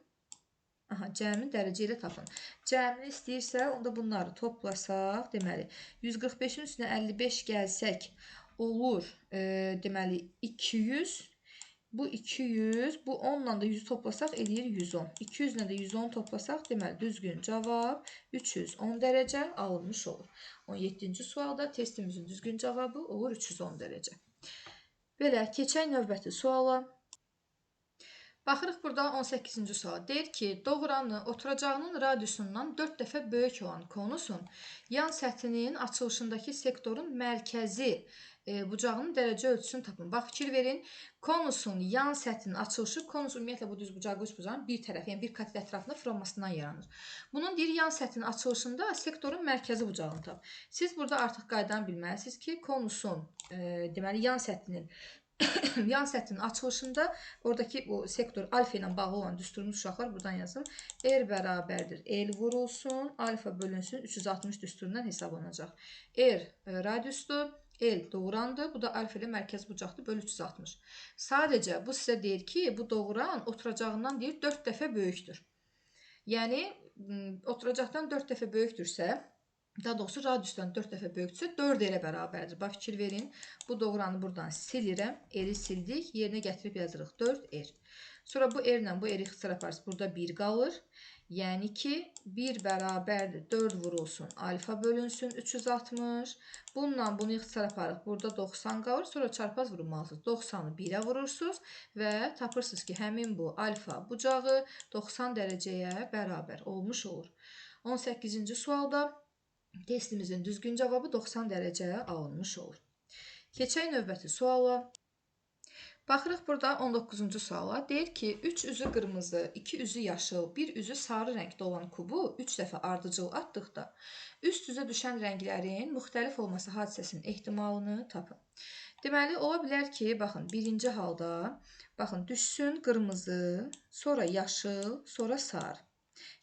S1: Cəmini dərəcə ilə tapın. Cəmini istəyirsə, onda bunları toplasaq, deməli, 145-in üstünə 55 gəlsək, olur, deməli, 200. Bu 200, bu 10-la da 100'ü toplasaq eləyir 110. 200-lə də 110 toplasaq, deməli, düzgün cavab 310 dərəcə alınmış olur. 17-ci sualda testimizin düzgün cavabı olur 310 dərəcə. Belə, keçək növbəti suala. Baxırıq burada 18-ci suala. Deyir ki, doğranı oturacağının radiusundan 4 dəfə böyük olan konusun yan səthinin açılışındakı sektorun mərkəzi bucağının dərəcə ölçüsünü tapın. Bax, fikir verin. Konusun yan səthinin açılışı, konus ümumiyyətlə bu düz bucağı, üç bucağın bir tərəfi, yəni bir katet ətrafında fırlanmasından yaranır. Bunun deyir, yan səthinin açılışında sektorun mərkəzi bucağını tap. Siz burada artıq qaydanı bilməlisiniz ki, konusun, deməli, yan səthinin açılışında oradakı bu sektor alfa ilə bağlı olan düsturumuz uşaqlar buradan yazın. R bərabərdir. L vurulsun, alfa bölünsün 360 düsturundan hesablanacaq. R radiusdur. L doğrandır. Bu da alfa ilə mərkəz bucaqdır. Bölü 360. Sadəcə bu sizə deyir ki, bu doğran oturacağından deyir 4 dəfə böyükdür. Yəni, oturacaqdan 4 dəfə böyükdürsə, daha doğrusu radiusdan 4 dəfə böyükdürsə, 4 R-ə bərabərdir. Bax, fikir verin. Bu doğranı buradan silirəm. R-i sildik. Yerinə gətirib yazırıq 4R. Sonra bu R ilə bu R-i ixtisar aparırız. Burada 1 qalır. Yəni ki, 1 bərabərdir. 4 vurulsun. Alfa bölünsün 360. Bununla bunu ixtisar aparırıq. Burada 90 qalır. Sonra çarpaz vurulmalısınız. 90-ı 1-ə vurursunuz və tapırsınız ki, həmin bu alfa bucağı 90 dərəcəyə bərabər olmuş olur. 18-ci sualda testimizin düzgün cavabı 90 dərəcəyə alınmış olur. Keçək növbəti suala. Baxırıq burada 19-cu suala. Deyir ki, 3 üzü qırmızı, 2 üzü yaşıl, 1 üzü sarı rəngdə olan kubu 3 dəfə ardıcıl atdıqda üst üzə düşən rənglərin müxtəlif olması hadisəsinin ehtimalını tapın. Deməli, ola bilər ki, baxın, birinci halda, baxın, düşsün qırmızı, sonra yaşıl, sonra sarı.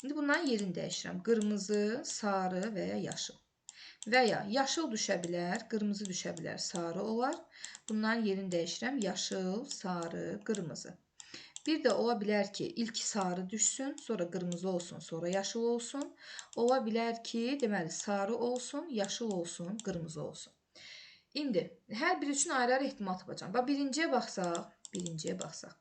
S1: İndi bunların yerini dəyişirəm. Qırmızı, sarı və ya yaşıl. Və ya yaşıl düşə bilər, qırmızı düşə bilər, sarı olar. Bunların yerini dəyişirəm. Yaşıl, sarı, qırmızı. Bir də ola bilər ki, ilk sarı düşsün, sonra qırmızı olsun, sonra yaşıl olsun. Ola bilər ki, deməli, sarı olsun, yaşıl olsun, qırmızı olsun. İndi hər biri üçün ayrı-ayrı ehtimal tapacağam. Bax, birinciyə baxsaq.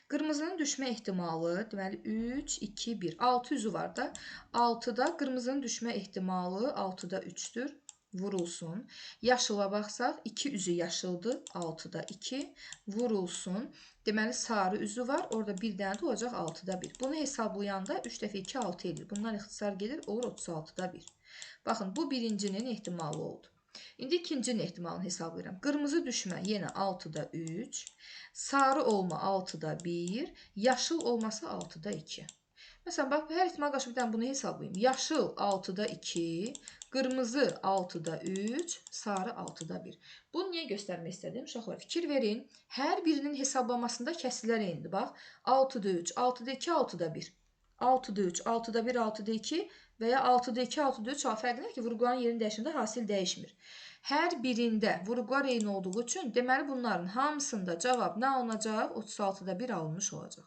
S1: Qırmızının düşmə ehtimalı, deməli 3, 2, 1. 6 üzü var da. 6-da qırmızının düşmə ehtimalı 6-da 3-dür. Vurulsun. Yaşıla baxsaq, 2 üzü yaşıldır. 6-da 2. Vurulsun. Deməli, sarı üzü var. Orada bir dənə də olacaq 6-da 1. Bunu hesablayanda 3 dəfə 2, 6 edir. Bundan ixtisar gedir, olur 36-da 1. Baxın, bu birincinin ehtimalı oldu. İndi ikincinin ehtimalını hesablayıram. Qırmızı düşmə yenə 6-da 3, sarı olma 6-da 1, yaşıl olması 6-da 2. Məsələn, bax, hər ehtimal qarşı bir dənə bunu hesablayayım. Yaşıl 6-da 2, qırmızı 6-da 3, sarı 6-da 1. Bunu niyə göstərmək istədim? Uşaqlar, fikir verin. Hər birinin hesablamasında kəsrlər eynidir. Bax, 6-da 3, 6-da 2, 6-da 1. 6-da 3, 6-da 1, 6-da 2 və ya 6-da 2, 6-da 3 fərqində ki, vurğuların yerini dəyişəndə hasil dəyişmir. Hər birində vurğular eyni olduğu üçün deməli bunların hamısında cavab nə alınacaq? 36-da 1 alınmış olacaq.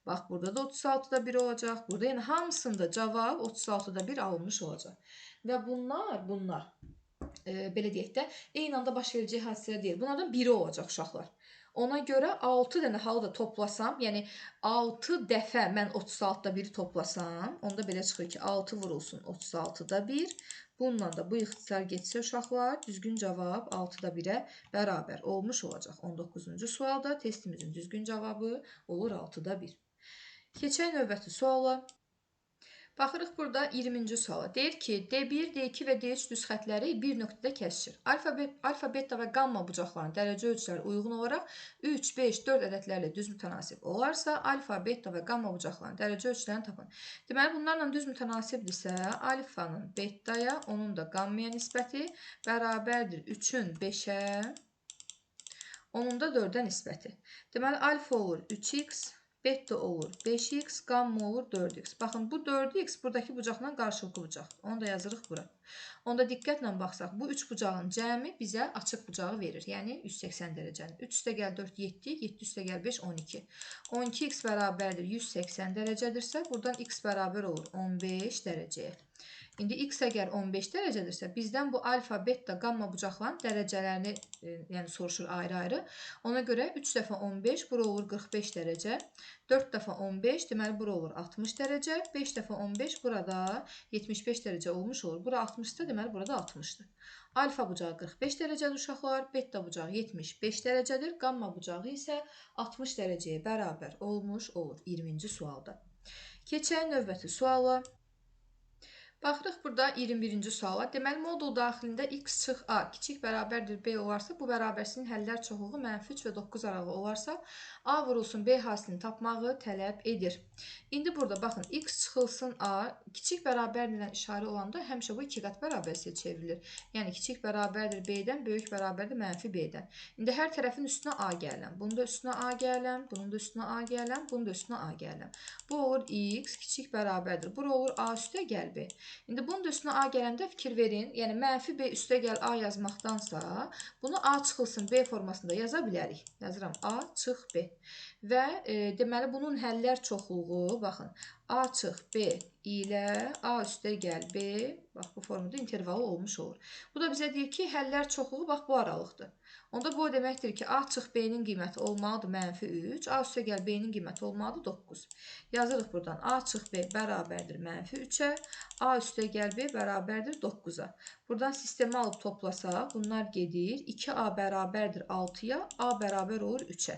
S1: Bax, burada da 36-da 1 olacaq. Burada yəni hamısında cavab 36-da 1 alınmış olacaq. Və bunlar belə deyək də, eyni anda baş verəcək hadisələr deyil. Bunlardan biri olacaq uşaqlar. Ona görə 6 dənə halı da toplasam, yəni 6 dəfə mən 36-da 1-i toplasam, onda belə çıxır ki, 6 vurulsun 36-da 1. Bununla da bu ixtisar getsə uşaqlar, düzgün cavab 6-da 1-ə bərabər olmuş olacaq. 19-cu sualda testimizin düzgün cavabı olur 6-da 1. Keçək növbəti suala. Baxırıq burada 20-ci suala. Deyir ki, D1, D2 və D3 düz xətləri bir nöqtədə kəsişir. Alfa, beta və qamma bucaqlarının dərəcə ölçüləri uyğun olaraq 3, 5, 4 ədədlərlə düz mütənasib olarsa, alfa, beta və qamma bucaqlarının dərəcə ölçülərini tapın. Deməli, bunlarla düz mütənasibdirsə, alfanın betaya, onun da qammaya nisbəti bərabərdir 3-ün 5-ə, onun da 4-ə nisbəti. Deməli, alfa olur 3x, beta olur 5x, qamma olur 4x. Baxın, bu 4x buradakı bucaqla qarşılıqlı bucaqdır. Onu da yazırıq bura. Onda diqqətlə baxsaq, bu 3 bucağın cəmi bizə açıq bucağı verir. Yəni 180 dərəcəni. 3 üstə gəl 4, 7, 7 üstə gəl 5, 12. 12x bərabərdir 180 dərəcədirsə, buradan x bərabər olur 15 dərəcəyə. İndi x əgər 15 dərəcədirsə, bizdən bu alfa, beta, qamma bucaqların dərəcələrini yəni soruşur ayrı-ayrı. Ona görə 3 dəfə 15, bura olur 45 dərəcə. 4 dəfə 15, deməli bura olur 60 dərəcə. 5 dəfə 15, burada 75 dərəcə olmuş olur. Bura 60-da, deməli burada 60-dır. Alfa bucağı 45 dərəcədir uşaqlar, beta bucağı 75 dərəcədir. Qamma bucağı isə 60 dərəcəyə bərabər olmuş olur 20-ci sualda. Keçək növbəti suala. Baxırıq burada 21-ci suala. Deməli, modul daxilində x çıx a kiçik bərabərdir b olarsa, bu bərabərsinin həllər çoxluğu -3 və 9 aralığı olarsa, a vurulsun b hasilini tapmağı tələb edir. İndi burada baxın, x çıxılsın a kiçik bərabərlə işarə olanda həmişə bu 2 qat bərabərliyə çevrilir. Yəni, kiçik bərabərdir b-dən, böyük bərabərdir -b-dən. İndi hər tərəfin üstünə a gələm. Bunun da üstünə a gələm, bunun da üstünə a gələm, bunun da üstünə a gələm. Bu olur x kiçik bərabərdir. Bura olur a üstə gəl b. İndi bunun da üstünə a gələndə fikir verin. Yəni, -b üstə gəl a yazmaqdansa, bunu a çıxılsın b formasında yaza bilərik. Yazıram a çıx b. Və deməli, bunun həllər çoxluğu, baxın, a çıx b ilə a üstə gəl b, bax, bu formada intervalı olmuş olur. Bu da bizə deyir ki, həllər çoxluğu, bax, bu aralıqdır. Onda bu o deməkdir ki, a çıx b-nin qiyməti olmalıdır -3, a üstə gəl b-nin qiyməti olmalıdır 9. Yazırıq buradan, a çıx b bərabərdir -3-ə, a üstə gəl b bərabərdir 9-a. Buradan sistemi alıb toplasaq, bunlar gedir. 2a bərabərdir 6-ya, a bərabər olur 3-ə.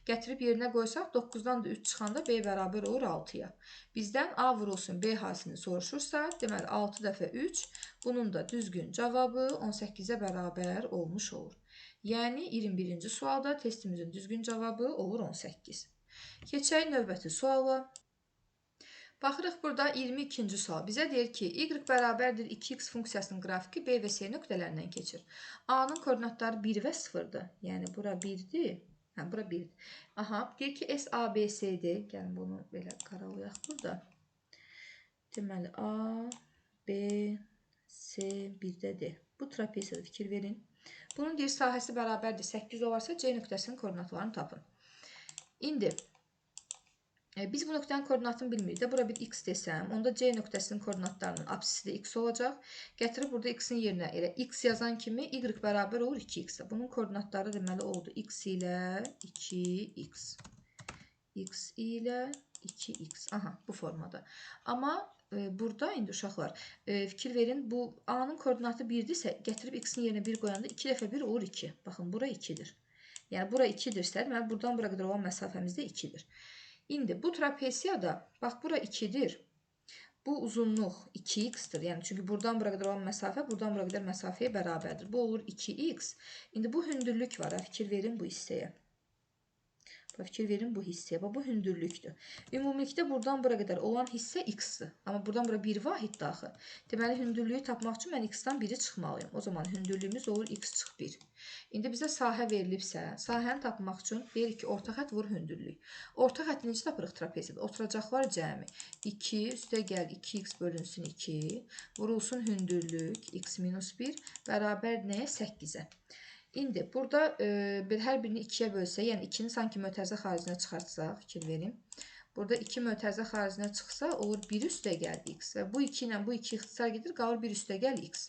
S1: Gətirib yerinə qoysaq 9-dan da 3 çıxanda B bərabər olur 6-ya. Bizdən A vurulsun B hasilini soruşursa, deməli 6 dəfə 3, bunun da düzgün cavabı 18-ə bərabər olmuş olur. Yəni 21-ci sualda testimizin düzgün cavabı olur 18. Keçək növbəti suala. Baxırıq burada 22-ci sual. Bizə deyir ki, y bərabərdir 2x funksiyasının qrafiki B və C nöqtələrindən keçir. A-nın koordinatları 1 və 0-dır. Yəni bura 1-dir. Hə, bura 1-dir. Aha, deyir ki, S, A, B, C-dir. Gəlin bunu belə qaralayaq burada. Deməli, A, B, C 1-dədir. Bu trapesiyadır, fikir verin. Bunun deyir sahəsi bərabərdir 8 olarsa C nöqtəsinin koordinatlarını tapın. İndi biz bu nöqtənin koordinatını bilmirik də. Bura bir x desəm, onda C nöqtəsinin koordinatlarının apsisi də x olacaq. Gətirib burada x-in yerinə elə x yazan kimi y bərabər olur 2x. Bunun koordinatları deməli oldu x ilə 2x. X ilə 2x. Aha, bu formada. Amma burada indi uşaqlar fikir verin. Bu A-nın koordinatı 1-dirsə, gətirib x-in yerinə 1 qoyanda 2 dəfə 1 olur 2. Baxın, bura 2-dir. Yəni, bura 2-dirsə, deməli, buradan bura qədər olan məsafəmiz də 2-dir. İndi bu trapesiyada, bax, bura 2-dir. Bu uzunluq 2x-dir. Yəni, çünki buradan bura qədər olan məsafə, buradan bura qədər məsafəyə bərabərdir. Bu olur 2x. İndi bu hündürlük var. Fikir verin bu hissəyə. Fikir verin bu hissəyə. Bu hündürlükdür. Ümumilikdə buradan bura qədər olan hissə x-dir. Amma buradan bura 1 vahid daxil. Deməli, hündürlüyü tapmaq üçün mən x-dan 1-i çıxmalıyım. O zaman hündürlüyümüz olur x çıx 1. İndi bizə sahə verilibsə, sahəni tapmaq üçün deyirik ki, orta xətt vur hündürlük. Orta xətti necə tapırıq trapeziyada? Oturacaqlar cəmi 2 üstə gəl 2x bölünsün 2, vurulsun hündürlük x minus 1 bərabər nəyə? 8-ə. İndi burada hər birini 2-yə bölsə, yəni 2-ni sanki mötərizə xaricinə çıxartsaq, fikir verin. Burada 2 mötərizə xaricinə çıxsa, olur 1 üstə gəl x və bu 2 ilə bu 2 ixtisar gedir, qalır 1 üstə gəl x.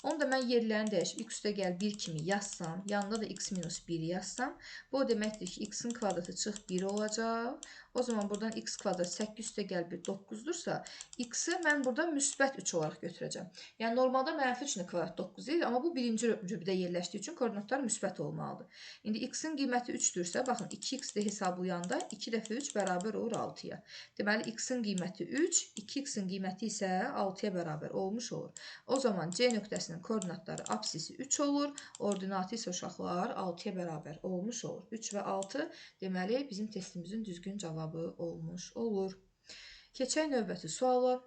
S1: Onu da mən yerlərini dəyişib x üstə gəl 1 kimi yazsam, yanında da x minus 1 yazsam, bu o deməkdir ki, x-in kvadratı çıx 1 olacaq. O zaman buradan x kvadrat 8 üstə gəl 1 9-dursa, x-i mən burada müsbət 3 olaraq götürəcəm. Yəni, normalda mənfi 3-ün kvadrat 9 deyil, amma bu birinci cübdə yerləşdiyi üçün koordinatlar müsbət olmalıdır. İndi x-in qiyməti 3-dürsə, baxın, 2x-də hesablayanda 2 dəfə 3 bərabər olur 6-ya. Deməli, x-in qiyməti 3, 2x-in qiyməti isə 6-ya bərabər olmuş olur. O zaman C nöqtəsinin koordinatları apsisi 3 olur, ordinatı isə uşaqlar 6-ya bərabər olmuş olur. 3 və 6 deməli bizim testimizin düzgün cavabı olmuş olur. Keçək növbəti suala.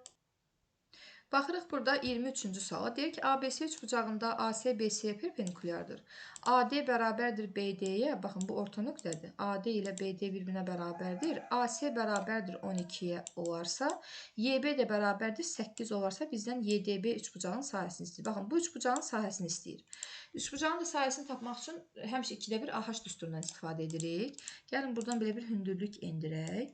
S1: Baxırıq burada 23-cü suala. Deyir ki, ABC üçbucağında AC BC-yə perpendikulyardır. AD bərabərdir BD-yə. Baxın, bu orta nöqtədir. AD ilə BD bir-birinə bərabərdir. AC bərabərdir 12-yə olarsa, YB də bərabərdir 8 olarsa, bizdən YDB üçbucağın sahəsini istəyir. Baxın, bu üçbucağın sahəsini istəyir. Üçbucağın da sahəsini tapmaq üçün həmişə 2-də 1 AH düsturundan istifadə edirik. Gəlin, buradan belə bir hündürlük endirək.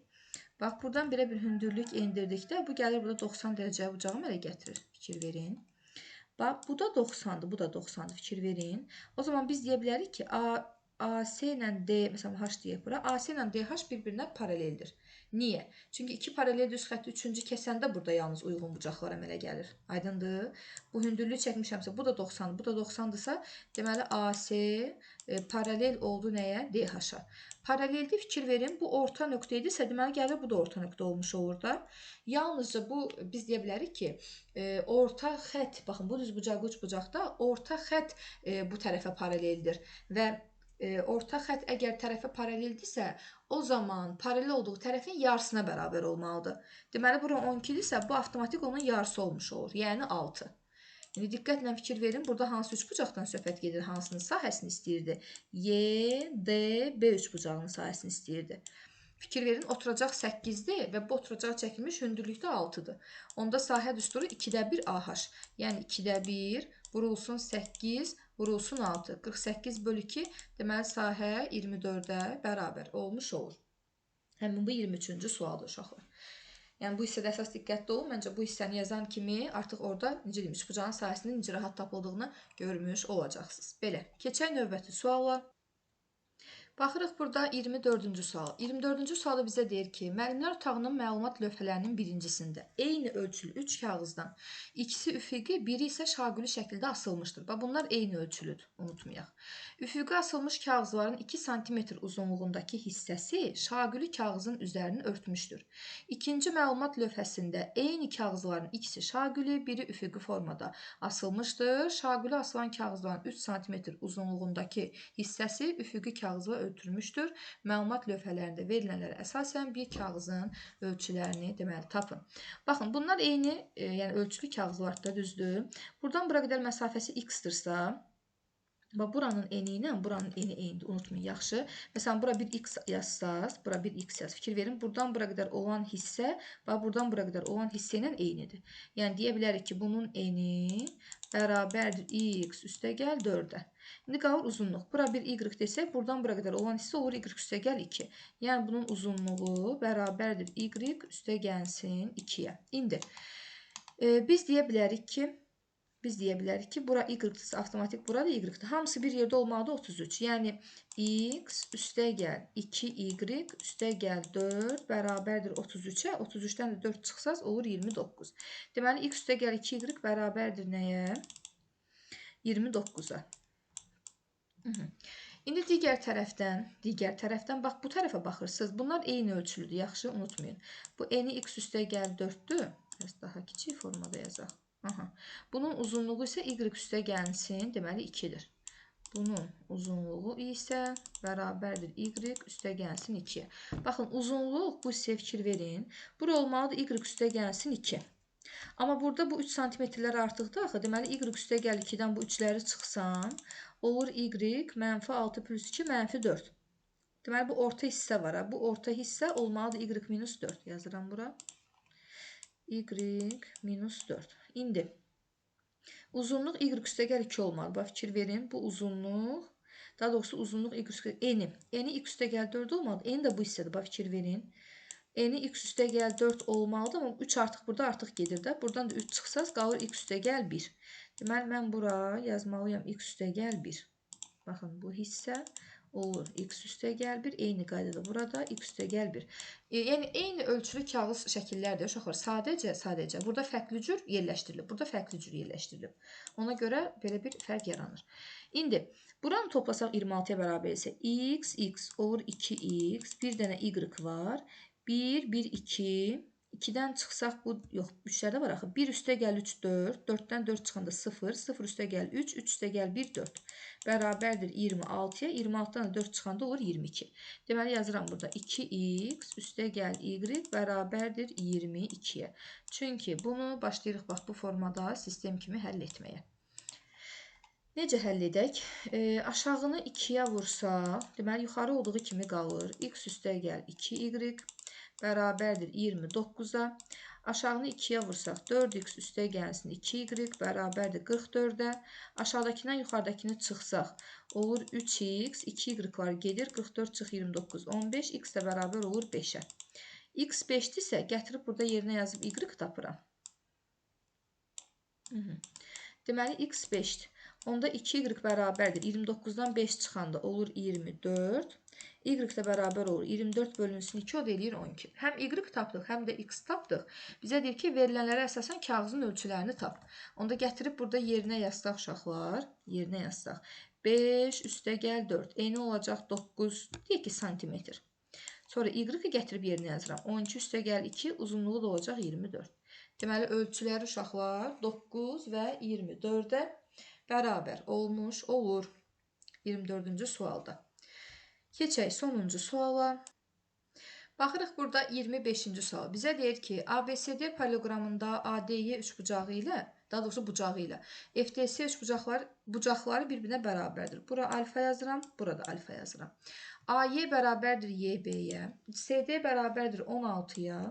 S1: Bax, buradan belə bir hündürlük endirdikdə, bu gəlir burada 90 dərəcəyə bucağı əmələ gətirir. Fikir verin. Bax, bu da 90-dır, bu da 90-dır. Fikir verin. O zaman biz deyə bilərik ki, AC ilə D, məsələn, H deyək bura, AC ilə DH bir-birinə paraleldir. Niyə? Çünki iki paralel düz xətti üçüncü kəsəndə burada yalnız uyğun bucaqlar əmələ gəlir. Aydındır? Bu hündürlüyü çəkmişəmsə, bu da 90-dır, bu da 90-dırsa, deməli AC paralel oldu nəyə? DH-a. Paraleldə fikir verin, bu orta nöqtə idisə, deməli gəlir, bu da orta nöqtə olmuş olur da. Yalnızca bu, biz deyə bilərik ki, orta xətt, baxın, bu düz bucaq, uc bucaqda orta xətt bu tərəfə paraleldir və orta xətt əgər tərəfə paraleldirsə, o zaman paralel olduğu tərəfin yarısına bərabər olmalıdır. Deməli, bura 12-dirsə, bu avtomatik onun yarısı olmuş olur, yəni 6. İndi diqqətlə fikir verin, burada hansı üçbucaqdan söhbət gedir, hansının sahəsini istəyirdi? Y, D, B üçbucağının sahəsini istəyirdi. Fikir verin, oturacaq 8-dir və bu oturacağı çəkilmiş hündürlükdə 6-dır. Onda sahə düsturu 2-də 1 AH, yəni 2-də 1 vurulsun 8, vurulsun 6. 48 bölü 2, deməli sahə 24-ə bərabər olmuş olur. Həmin bu 23-cü sualdır uşaqlar. Yəni bu hissədə əsas diqqətli olun. Məncə bu hissəni yazan kimi artıq orada necə deyim, üçbucağın sahəsinin necə rahat tapıldığını görmüş olacaqsınız. Belə, keçək növbəti suala. Baxırıq burada 24-cü sual. 24-cü sualda bizə deyir ki, müəllimlər otağının məlumat lövhələrinin birincisində eyni ölçülü 3 kağızdan ikisi üfüqi, biri isə şaquli şəkildə asılmışdır. Bax, bunlar eyni ölçülüdür, unutmayaq. Üfüqi asılmış kağızların 2 sm uzunluğundakı hissəsi şaquli kağızın üzərini örtmüşdür. İkinci məlumat lövhəsində eyni kağızların ikisi şaquli, biri üfüqi formada asılmışdır. Şaquli asılan kağızların 3 sm uzunluğundakı hissəsi üfüqi kağızla ölçülmüşdür. Məlumat lövhələrində verilənlərə əsasən bir kağızın ölçülərini deməli tapın. Baxın, bunlar eyni, yəni ölçülü kağızlar da düzdür. Buradan bura qədər məsafəsi x-dırsa, bax, buranın eni ilə buranın eni eynidir, unutmayın, yaxşı. Məsələn, bura bir x yazsaz, bura bir x yaz. Fikir verin, buradan bura qədər olan hissə, bax, buradan bura qədər olan hissə ilə eynidir. Yəni, deyə bilərik ki, bunun eni bərabərdir x üstəgəl 4-ə. İndi qalır uzunluq. Bura bir y desək, buradan bura qədər olan hissə olur y üstəgəl 2. Yəni, bunun uzunluğu bərabərdir y üstəgəlsin 2-yə. İndi, biz deyə bilərik ki, bura y-dırsa, avtomatik burada y-dir. Hamısı bir yerdə olmalıdır 33. Yəni, x üstəgəl 2y üstəgəl 4 bərabərdir 33-ə. 33-dən də 4 çıxsaz olur 29. Deməli, x üstəgəl 2y bərabərdir nəyə? 29-a. İndi digər tərəfdən, bax, bu tərəfə baxırsınız. Bunlar eyni ölçülüdür, yaxşı, unutmayın. Bu eni x üstəgəl 4-dür. Biraz daha kiçik formada yazaq. Bunun uzunluğu isə y üstəgəlsin, deməli 2-dir. Bunun uzunluğu isə bərabərdir y üstəgəlsin 2-yə. Baxın, uzunluq, bu hissəyə fikir verin. Bura olmalıdır y üstəgəlsin 2. Amma burada bu 3 santimetrlər artıqdır axı. Deməli, y üstəgəl 2-dən bu 3-ləri çıxsan, olur y mənfi 6 plus 2 mənfi 4. Deməli, bu orta hissə var. Bu orta hissə olmalıdır y minus 4. Yazıram bura. Y minus 4. İndi, uzunluq y üstəgəl 2 olmalı. Bax, fikir verin. Bu uzunluq, daha doğrusu uzunluq y üstəgəl, eni. Eni y üstəgəl 4 olmalıdır. Eni də bu hissədir. Bax, fikir verin. Eni x üstəgəl 4 olmalıdır, amma 3 artıq burada artıq gedir də. Buradan da 3 çıxsaz qalır x üstəgəl 1. Deməli, mən bura yazmalıyam x üstəgəl 1. Baxın, bu hissə olur x üstəgəl 1. Eyni qaydada burada x üstəgəl 1. Yəni, eyni ölçülü kağız şəkillərdir, uşaqlar. Sadəcə. Burada fərqli cür yerləşdirilib. Burada fərqli cür yerləşdirilib. Ona görə belə bir fərq yaranır. İndi, buranı toplasaq 26-ya bərabər isə x olur 2x. Bir dənə y var. 1, 1, 2. 2-dən çıxsaq, bu, yox, 3-lərdə var axı. 1 üstəgəl 3, 4. 4-dən 4 çıxanda 0. 0 üstəgəl 3, 3 üstəgəl 1, 4. Bərabərdir 26-ya. 26-dan da 4 çıxanda olur 22. Deməli, yazıram burada 2x üstəgəl y bərabərdir 22-yə. Çünki bunu başlayırıq, bax, bu formada sistem kimi həll etməyə. Necə həll edək? Aşağını 2-yə vursaq, deməli, yuxarı olduğu kimi qalır. X üstəgəl 2y bərabərdir 29-a. Aşağını 2-yə vursaq, 4x üstəgəlsin 2y bərabərdir 44-ə. Aşağıdakindən yuxarıdakini çıxsaq, olur 3x, 2y-lar gedir, 44 çıx 29, 15, x də bərabər olur 5-ə. X 5-dirsə, gətirib burada yerinə yazıb y tapıram. Deməli, x 5-dir. Onda 2y bərabərdir. 29-dan 5 çıxanda olur 24. Y də bərabər olur. 24 bölünsün 2, o da eləyir 12. Həm y tapdıq, həm də x tapdıq. Bizə deyir ki, verilənlərə əsasən kağızın ölçülərini tap. Onda gətirib burada yerinə yazsaq uşaqlar. Yerinə yazsaq. 5 üstəgəl 4. Eni olacaq 9, deyək ki, santimetr. Sonra y gətirib yerinə yazıram. 12 üstəgəl 2, uzunluğu da olacaq 24. Deməli, ölçüləri uşaqlar 9 və 24-ə bərabər olmuş olur 24-cü sualda. Keçək sonuncu suala. Baxırıq burada 25-ci sual. Bizə deyir ki, ABCD paralelogramında ADY üçbucağı ilə, daha doğrusu bucağı ilə FDS bucaqları bir-birinə bərabərdir. Bura alfa yazıram, burada alfa yazıram. AY bərabərdir YB-yə, CD bərabərdir 16-ya,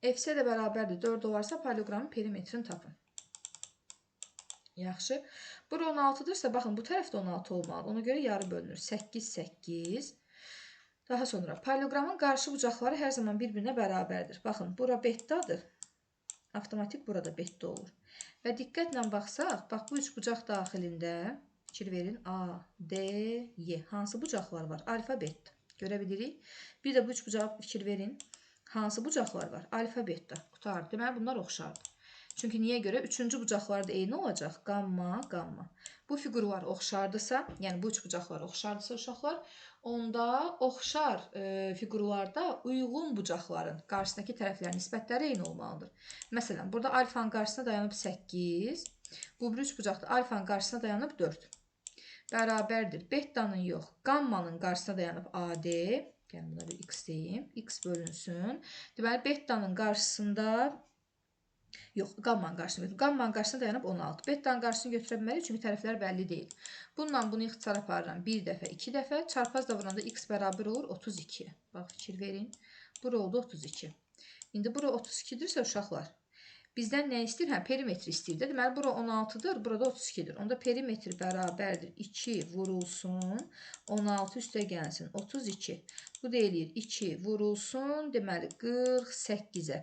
S1: FC də bərabərdir 4 olarsa paralelogramın perimetrini tapın. Yaxşı. Bura 16-dırsa, baxın, bu tərəfdə 16 olmalı. Ona görə yarı bölünür. 8, 8. Daha sonra, paralelogramın qarşı bucaqları hər zaman bir-birinə bərabərdir. Baxın, bura betdadır. Avtomatik burada betda olur. Və diqqətlə baxsaq, bax, bu üç bucaq daxilində Fikir verin. A, D, Y. Hansı bucaqlar var? Alfabetdə. Görə bilirik. Bir də bu üç bucağa fikir verin. Hansı bucaqlar var? Alfabetdə. Qutardı. Deməli, bunlar oxşardır. Çünki niyə görə? Üçüncü bucaqlar da eyni olacaq. Qamma, qamma. Bu fiqurlar oxşardısa, yəni bu üç bucaqlar oxşardısa uşaqlar, onda oxşar fiqurlarda uyğun bucaqların qarşısındakı tərəflərin nisbətləri eyni olmalıdır. Məsələn, burada alfanın qarşısına dayanıb 8, bu bir üç bucaqda alfanın qarşısına dayanıb 4. Bərabərdir. Bettanın yox, qammanın qarşısına dayanıb AD. Yəni, buna bir x deyim. X bölünsün. Deməli, bettanın qarşısında yox, qammanın qarşısına götürüm. Qammanın qarşısına dayanıb 16. Bettanın qarşısını götürə bilmərik, çünki tərəflər bəlli deyil. Bununla bunu ixtisar aparıram. Bir dəfə, iki dəfə. Çarpazla vuranda x bərabər olur 32. Bax, fikir verin. Bura oldu 32. İndi bura 32-dirsə uşaqlar, bizdən nə istəyir? Hə, perimetr istəyir də. Deməli, bura 16-dır, burada 32-dir. Onda perimetr bərabərdir 2 vurulsun, 16 üstə gəlsin, 32. Bu deyilir 2 vurulsun, deməli, 48-ə.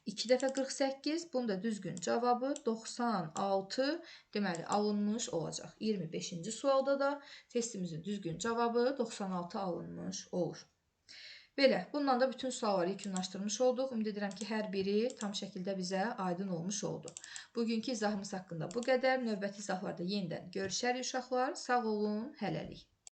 S1: 2 dəfə 48, bunun da düzgün cavabı 96, deməli, alınmış olacaq. 25-ci sualda da testimizin düzgün cavabı 96 alınmış olur. Belə, bununla da bütün sualları yekunlaşdırmış olduq. Ümid edirəm ki, hər biri tam şəkildə bizə aydın olmuş oldu. Bugünkü izahımız haqqında bu qədər. Növbəti izahlarda yenidən görüşərik uşaqlar. Sağ olun, hələlik.